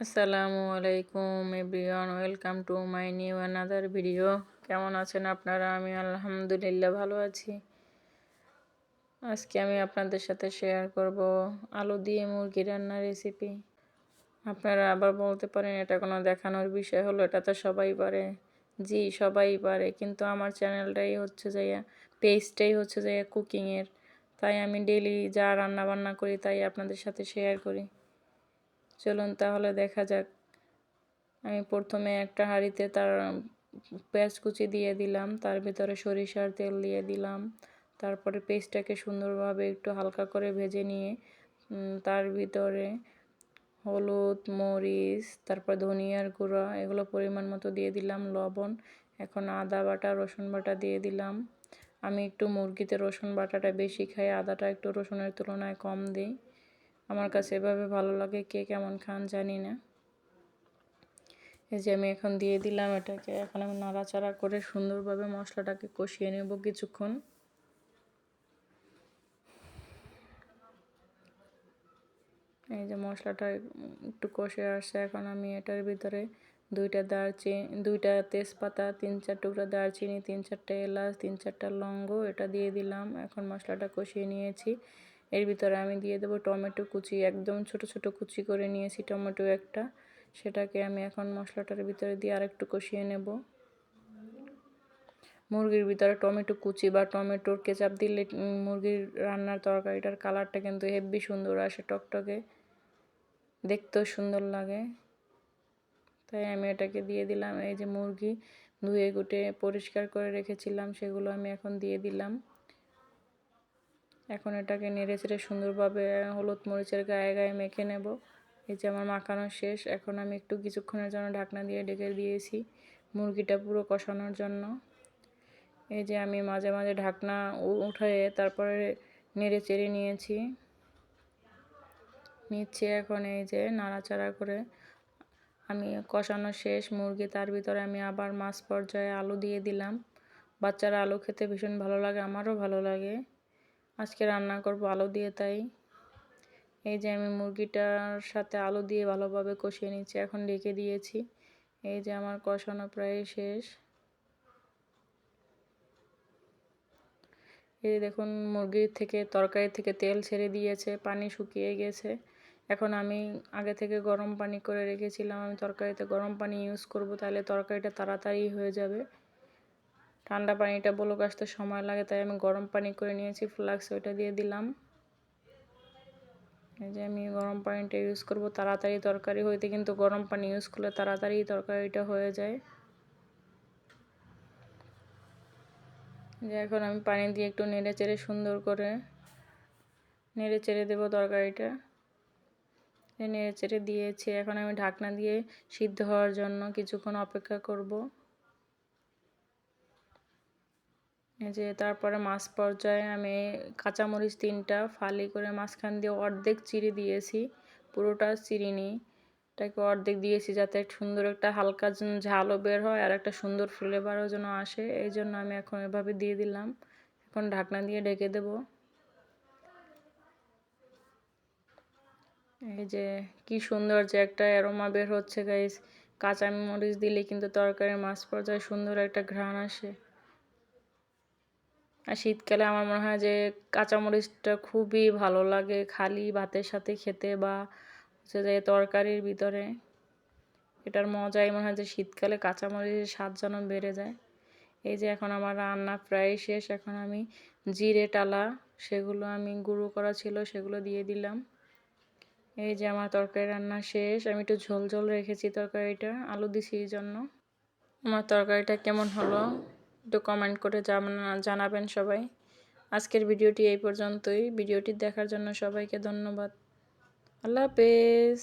আসসালামু আলাইকুম everyone, welcome to my new another video. কেমন আছেন আপনারা? আমি আলহামদুলিল্লাহ ভালো আছি। আজকে আমি আপনাদের সাথে শেয়ার করব আলু দিয়ে মুরগি রান্নার রেসিপি। আপনারা আবার বলতে পারেন এটা কোনো দেখানোর বিষয় হলো, এটা তো সবাই পারে। জি, সবাই পারে, কিন্তু আমার চ্যানেলটাই হচ্ছে যে পেজটাই হচ্ছে যে কুকিংয়ের, তাই আমি ডেইলি যা রান্না বান্না করি তাই আপনাদের সাথে শেয়ার করি। চলুন তাহলে দেখা যাক। আমি প্রথমে একটা হাঁড়িতে পেঁয়াজ কুচি দিয়ে দিলাম, তার ভিতরে সরিষার তেল দিয়ে দিলাম। তারপরে পেঁয়াজটাকে সুন্দরভাবে একটু হালকা করে ভেজে নিয়ে তার ভিতরে হলুদ, মরিচ, তারপর ধনিয়ার গুঁড়া এগুলো পরিমাণ মতো দিয়ে দিলাম, লবণ। এখন আদা বাটা, রসুন বাটা দিয়ে দিলাম। আমি একটু মুরগিতে রসুন বাটাটা বেশি খাই, আদাটা একটু রসুনের তুলনায় কম দিই। আমার কাছে এভাবে ভালো লাগে, কে কেমন খান জানি না। এই যে আমি এখন দিয়ে দিলাম এটাকে। এখন আমি নাড়াচাড়া করে সুন্দরভাবে মশলাটাকে কষিয়ে নেব কিছুক্ষণ। এই যে মশলাটা একটু কষে আসছে, এখন আমি এটার ভিতরে দুইটা তেজপাতা, 3-4 টুকরা দারচিনি, 3-4টা এলাচ, 3-4টা লবঙ্গ এটা দিয়ে দিলাম। এখন মশলাটা কষিয়ে নিয়েছি। এর ভিতরে আমি দিয়ে দেবো টমেটো কুচি, একদম ছোট ছোট কুচি করে নিয়েছি টমেটো একটা। সেটাকে আমি এখন মশলাটার ভিতরে দিয়ে আরেকটু কষিয়ে নেব। মুরগির ভিতরে টমেটো কুচি বা টমেটোর কেচাপ দিলে মুরগির রান্নার তরকারিটার কালারটা কিন্তু হেব্বি সুন্দর আসে, টকটকে, দেখতেও সুন্দর লাগে। তাই আমি এটাকে দিয়ে দিলাম। এই যে মুরগি ধুয়ে কুটে পরিষ্কার করে রেখেছিলাম সেগুলো আমি এখন দিয়ে দিলাম। এখন এটাকে নেড়ে চেড়ে সুন্দরভাবে হলুদ মরিচের গায়ে গায়ে মেখে নেব। এই যে আমার মাখানো শেষ। এখন আমি একটু কিছুক্ষণের জন্য ঢাকনা দিয়ে ঢেকে দিয়েছি মুরগিটা পুরো কষানোর জন্য। এই যে আমি মাঝে মাঝে ঢাকনা উঠিয়ে তারপরে নেড়ে চেড়ে নিচ্ছি। এখন এই যে নাড়াচাড়া করে আমি কষানো শেষ মুরগি, তার ভিতরে আমি আবার মাছ পর্যায়ে আলু দিয়ে দিলাম। বাচ্চারা আলু খেতে ভীষণ ভালো লাগে, আমারও ভালো লাগে। আজকে রান্না করব আলু দিয়ে, তাই এই যে আমি মুরগিটার সাথে আলু দিয়ে ভালোভাবে কষিয়ে নিচ্ছি, এখন ঢেকে দিয়েছি। এই যে আমার কষানো প্রায় শেষ। এই দেখুন মুরগির থেকে তরকারি থেকে তেল ছেড়ে দিয়েছে, পানি শুকিয়ে গেছে। এখন আমি আগে থেকে গরম পানি করে রেখেছিলাম, আমি তরকারিতে গরম পানি ইউজ করব, তাহলে তরকারিটা তাড়াতাড়ি হয়ে যাবে। ঠান্ডা পানিটা বলক আসতে সময় লাগে, তাই আমি গরম পানি করে নিয়েছি, ফ্লাক্স ওইটা দিয়ে দিলাম। এই যে আমি গরম পানিটা ইউজ করব, তাড়াতাড়ি তরকারি হইতে কিন্তু গরম পানি ইউজ করলে তাড়াতাড়ি তরকারিটা হয়ে যায়। যে এখন আমি পানি দিয়ে একটু নেড়ে চেড়ে সুন্দর করে নেড়ে চেড়ে দেবো তরকারিটা। নেড়ে চেড়ে দিয়েছি, এখন আমি ঢাকনা দিয়ে সিদ্ধ হওয়ার জন্য কিছুক্ষণ অপেক্ষা করব। এই যে তারপরে মাছ পর্যায়ে আমি কাঁচামরিচ 3টা ফালি করে মাঝখান দিয়ে অর্ধেক চিড়ে দিয়েছি, পুরোটা চিরিনি, এটাকে অর্ধেক দিয়েছি যাতে সুন্দর একটা হালকা ঝালও বের হয় আর একটা সুন্দর ফ্লেভারও যেন আসে। এই জন্য আমি এখন এভাবে দিয়ে দিলাম। এখন ঢাকনা দিয়ে ঢেকে দেব। এই যে কি সুন্দর যে একটা অ্যারোমা বের হচ্ছে গাইস। কাঁচামরিচ দিলে কিন্তু তরকারির মাছ পর্যায়ে সুন্দর একটা ঘ্রাণ আসে। আর শীতকালে আমার মনে হয় যে কাঁচামরিচটা খুবই ভালো লাগে খালি ভাতের সাথে খেতে, বা হচ্ছে যে তরকারির ভিতরে। এটার মজাই মনে হয় যে শীতকালে কাঁচামরিচের স্বাদ যেন বেড়ে যায়। এই যে এখন আমার রান্না প্রায় শেষ। এখন আমি জিরে টালা সেগুলো আমি গুঁড়ো করা ছিল সেগুলো দিয়ে দিলাম। এই যে আমার তরকারি রান্না শেষ। আমি একটু ঝোল ঝোল রেখেছি তরকারিটা, আলু দিছি এই জন্য। আমার তরকারিটা কেমন হলো একটু কমেন্ট করে জানাবেন সবাই। আজকের ভিডিওটি এই পর্যন্তই। ভিডিওটি দেখার জন্য সবাইকে ধন্যবাদ। আল্লাহ হাফেজ।